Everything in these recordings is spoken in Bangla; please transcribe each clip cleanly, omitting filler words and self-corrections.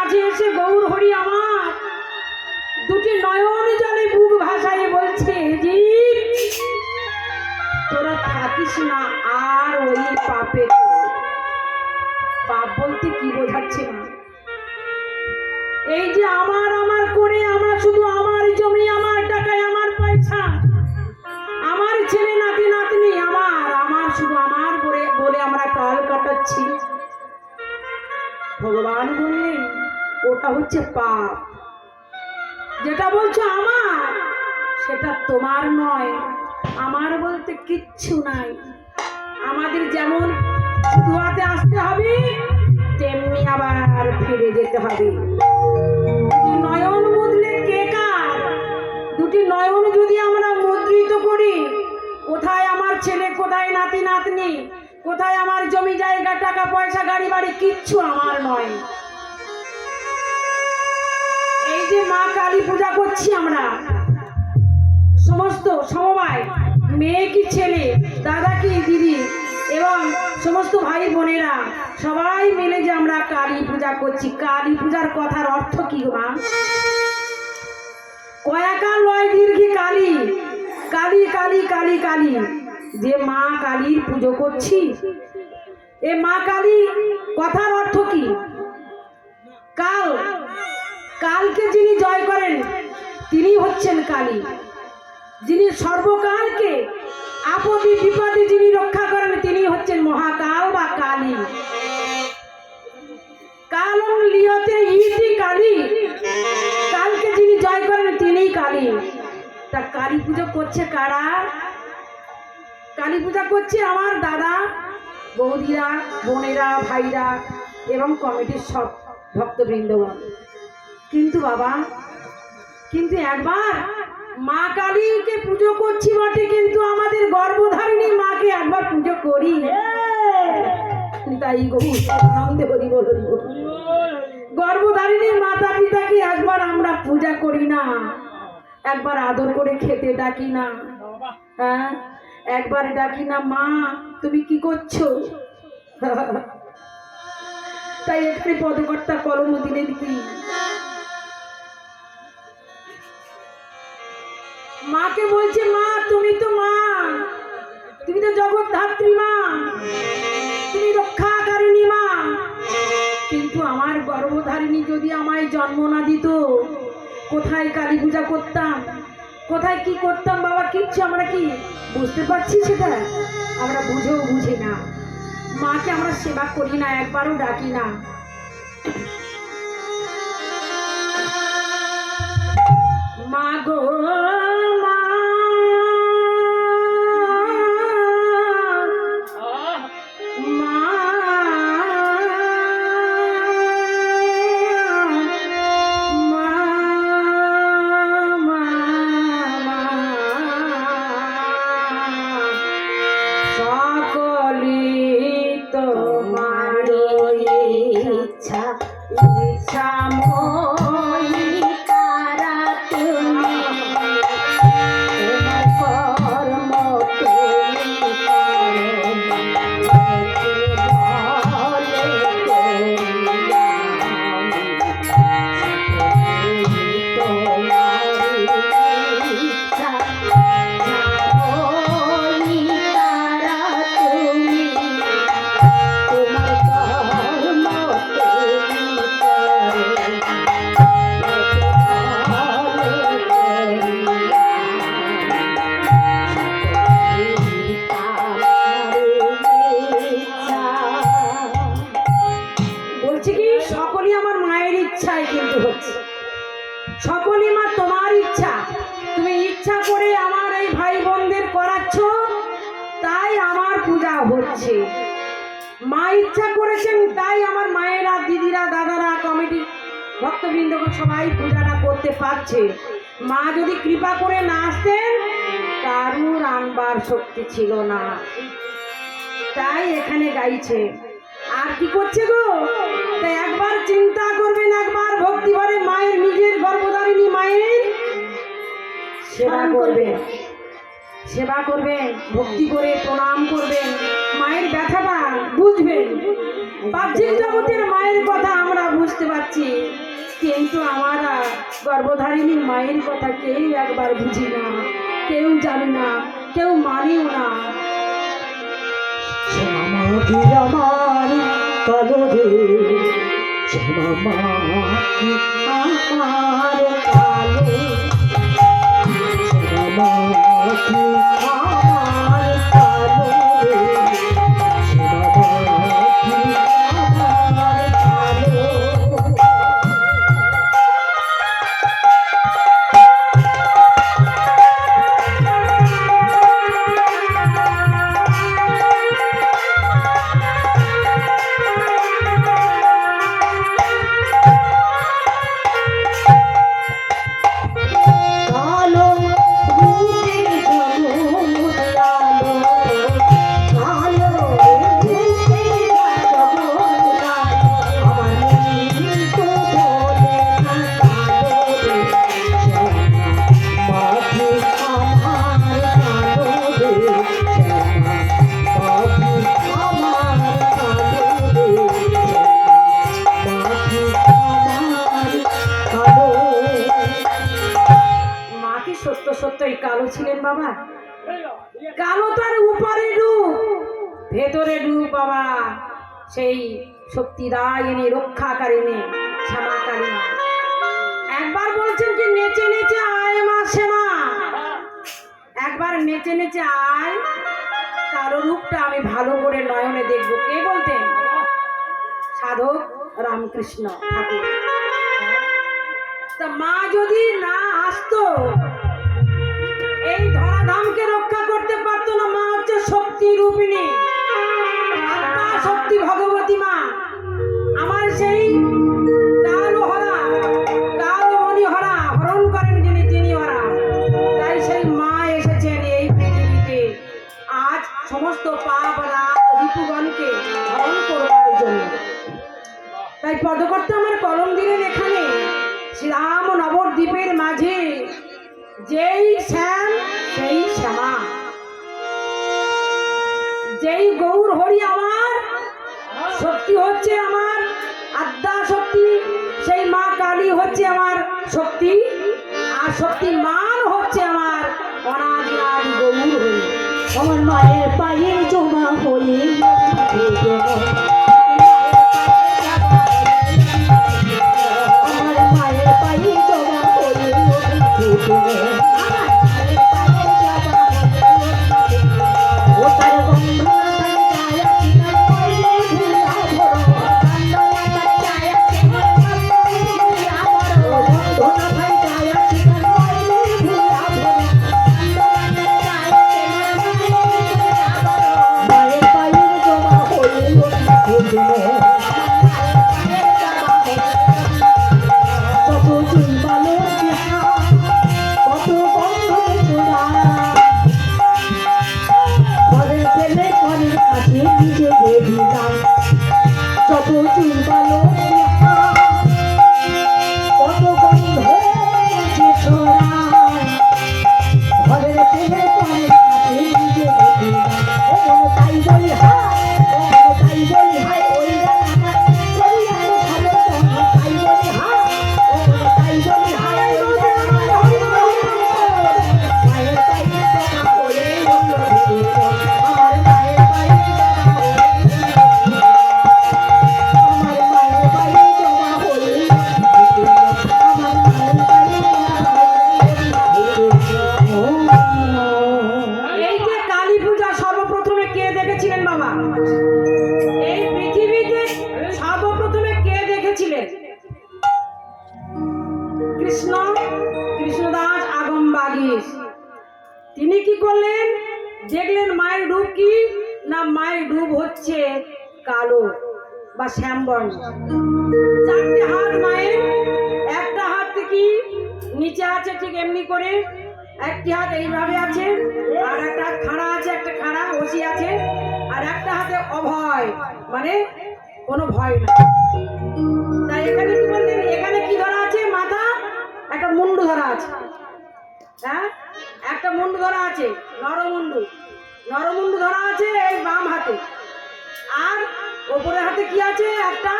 কাছে এসে গৌর হরি আমার দুটি নয়ন জলে বুক ভাসাইয়ে বলছে, জীব তোরা থাকিস না আর ওই পাপে। পাপ বলতে কি বোঝাচ্ছে না? এই যে আমার আমার করে আমরা শুধু আমার জমি, আমার টাকায়, আমার পয়সা, আমার ছেলে নাতি নাতনি, আমার আমার শুধু আমার বলে আমরা কাল কাটাচ্ছি। ভগবান বললেন ওটা হচ্ছে পাপ। যেটা বলছো আমার, সেটা তোমার নয়। আমার বলতে কিচ্ছু নাই। আমাদের যেমন ধোয়াতে আসতে হবে, তেমনি আবার ফিরে যেতে হবে। নয়ন মুদ্রে কে কার? দুটি নয়ন যদি আমরা মুদ্রিত করি, কোথায় আমার ছেলে, কোথায় নাতি নাতনি, কোথায় আমার জমি জায়গা, টাকা পয়সা, গাড়ি বাড়ি, কিচ্ছু আমার নয়। এই যে মা কালী পূজা করছি আমরা, সমস্ত সমবায়, মেয়ে কি ছেলে, দাদা কি দিদি, এবং সমস্ত ভাই বোনেরা সবাই মিলে যে আমরা কালী পূজা করছি। কালী পূজার কথার অর্থ কি মা? কয়াকার লয় দীর্ঘি কালী, কালী কালী কালী কালী। যে মা কালীর পুজো করছি, এ মা কালী কথার অর্থ কি? কাল, কালকে যিনি জয় করেন তিনি হচ্ছেন কালী। যিনি সর্বকালকে আপদে বিপদে যিনি রক্ষা করেন তিনি হচ্ছেন মহাকাল বা কালী। কালং লিয়তে ইতি কালী, কালকে যিনি জয় করেন তিনিই কালী। তা কালী পুজো করছে কারা? কালী পূজা করছে আমার দাদা, বৌদিরা, বোনেরা, ভাইরা এবং কমিটির সব ভক্তবৃন্দগণ। কিন্তু বাবা, কিন্তু একবার মা কালীকে পুজো করছি বটে, কিন্তু আমাদের গর্ভধারিণী মাকে একবার পুজো করি। তাই গর্ভধারিণী মাতা পিতাকে একবার আমরা পূজা করি না, একবার আদর করে খেতে ডাকি না, হ্যাঁ একবার ডাকি না, মা তুমি কি করছো? তাই এখানে পদকর্তা কলম দিলে কি মাকে বলছে, মা তুমি তো মা, তুমি তো জগৎ ধাত্রী মা, তুমি রক্ষাকারিণী মা। কিন্তু আমার গর্ভধারিণী যদি আমায় জন্ম না দিত, কোথায় কালী পূজা করতাম, কোথায় কি করতাম বাবা? কিচ্ছু আমরা কি বুঝতে পারছি? সেটা আমরা বুঝেও বুঝি না। মাকে আমরা সেবা করি না, একবারও ডাকি না। মা গো মা, মা সকলি তোমার ইচ্ছা, ইচ্ছা সকলই মা তোমার ইচ্ছা। তুমি ইচ্ছা করে আমার এই ভাই বোনদের করাচ্ছ, তাই আমার পূজা হচ্ছে। মা ইচ্ছা করেছেন, তাই আমার মায়েরা, দিদিরা, দাদারা, কমিটি ভক্তবৃন্দ সবাই পূজাটা করতে পারছে। মা যদি কৃপা করে না আসতেন, কারুর আনবার শক্তি ছিল না। তাই এখানে গাইছে। আর কি করছে গো? তাই একবার চিন্তা করবেন, একবার ভক্তি ভরে মায়ের, নিজের গর্ভধারিণী মায়ের সেবা করবেন, সেবা করবেন, ভক্তি করে প্রণাম করবেন, মায়ের ব্যথাটা বুঝবেন। বাহ্যিক জগতের মায়ের কথা আমরা বুঝতে পারছি, কিন্তু আমরা গর্ভধারিণী মায়ের কথা কেউ একবার বুঝি না, কেউ জানি না, কেউ মানিও না। শ্যামাকে আমার কালো রে, শ্যামাকে আমার কালো, শ্যামাকে আমার কালো রে, শ্যামাকে আমার কালো। কালো রূপে জগৎ কালো, কালো রূপে জগৎ কালো, আমার মৃত্যু বলে কালো রে, শ্যামাকে আমার কালো রে, শ্যামাকে আমার কালো রে, শ্যামাকে আমার কালো। মা কি সত্য সত্যই কালো ছিলেন বাবা? কালো তার উপরে রূপ, ভেতরে রূপ বাবা সেই শক্তিদায়িনী রক্ষাকারিণী শ্যামা কালী মা। একবার বলছেন কি নেচে নেচে আয় মা শ্যামা, একবার নেচে নেচে আয়, কালো রূপটা আমি ভালো করে নয়নে দেখবো। কে বলতেন? সাধক রামকৃষ্ণ ঠাকুর। তা মা যদি না আসতো, এই ধরাধামকে রক্ষা করতে পারতো না। মা হচ্ছে শক্তি রূপিণী, আত্মা শক্তি ভগবতী মা। আমার সেই কালো হরা, কালো মণি হরা হরণ করেন যিনি, তিনি হরা। তাই সেই মা এসেছেন এই পৃথিবীতে আজ সমস্ত পাপ রাগ ঋতুগণকে হরণ করবার জন্য। তাই পদকর্তা আমার কলম দিলেন এখানে, শ্রীরাম নবদ্বীপের মাঝে যেই শ্যাম সেই শ্যামা, যেই গৌর হরি আমার শক্তি হচ্ছে আমার আদ্যা শক্তি, সেই মা কালী হচ্ছে আমার শক্তি, আর শক্তিমান হচ্ছে আমার অনাদিরাদি গৌর হরি। আমার মায়ের পায়ে জমা হয়ে আমার মায়ের পায়ে জমা হয়ে ও তার বন্ধু মায়ের পায়ে জমা হয়ে কত চুলবালো চেহারা, কত বন্ধন চূড়া, ঘরের ছেলে ঘরের কাছে নিজে বেরিলাম, যত চুলবালো চেহারা, কত বন্ধন ছোড়া, ঘরের ছেলে ঘরের কাছে নিজে বেরিলাম। তাই বলি হায়, তাই বলি হায়, ওই গান আমার করি আমি ভালো, তাই বলি হায়, তাই বলি হায়, ওই গান আমার হরি হরি মায়ের পায়ে জমা হয়ে বলল আমার মায়ের পায়ে জমা হয়ে, আমার মায়ের পায়ে জমা হয়ে, আমার মায়ের পায়ে জমা হয়ে। এই যে কালী পূজা সর্বপ্রথমে কে দেখেছিলেন বাবা? এই পৃথিবীতে সর্বপ্রথমে কে দেখেছিলেন? কৃষ্ণ, কৃষ্ণদাস আগম বাগীশ। তিনি কি করলেন? দেখলেন মায়ের রূপ কি না, মায়ের রূপ হচ্ছে কালো বা শ্যামবর্ণ। চারটে হাত মায়ের, একটা হাত কি নিচে আছে ঠিক এমনি করে, একটি হাত এইভাবে আছে, আর একটা হাত খাড়া আছে, একটা খাড়া বসে আছে, আর একটা হাতে অভয়, মানে কোনো ভয় না। তাই এখানে কি বললেন? এখানে কি ধরা আছে? মাথা, একটা মুন্ডু ধরা আছে। হ্যাঁ, একটা মুন্ডু ধরা আছে, নরমুন্ডু, নরমুন্ডু ধরা আছে এই বাম হাতে। আর ওপরে হাতে কি আছে? একটা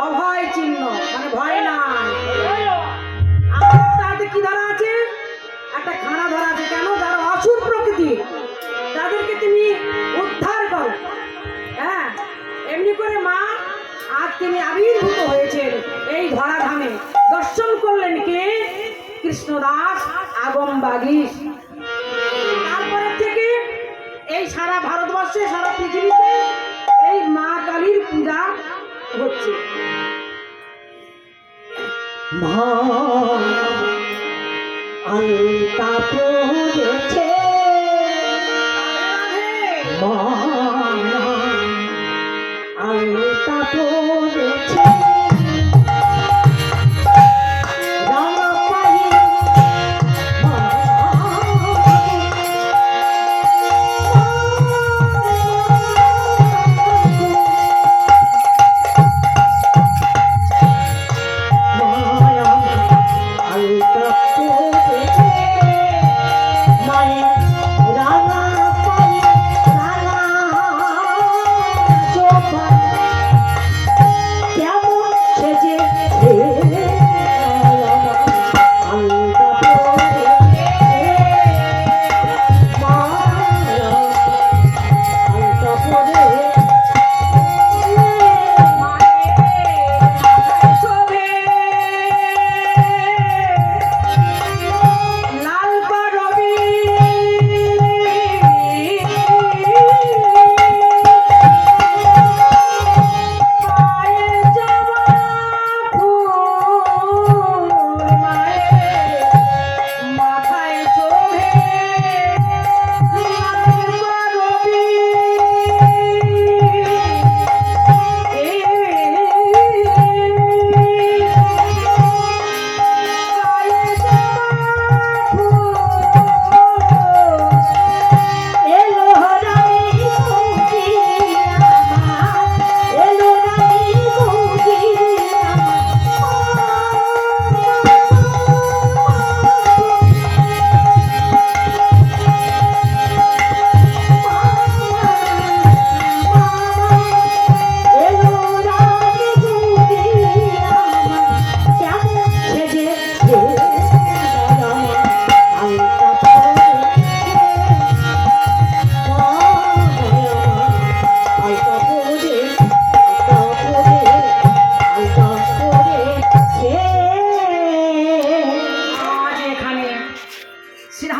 অভয় চিহ্ন, মানে ভয় নাই। আর একটা হাতে কি ধরা আছে? একটা খানা ধরা আছে। কেন? যারা অসুর প্রকৃতির, তাদেরকে তুমি উদ্ধার করো। হ্যাঁ, এমনি করে মা আজ তিনি আবির্ভূত হয়েছেন এই ধরাধামে। দর্শন করলেন কে? কৃষ্ণদাস আগম বাগীশ। তারপরে থেকে এই সারা ভারতবর্ষে, সারা পৃথিবীতে এই মা কালীর পূজা হচ্ছে। মা আলতা পড়েছে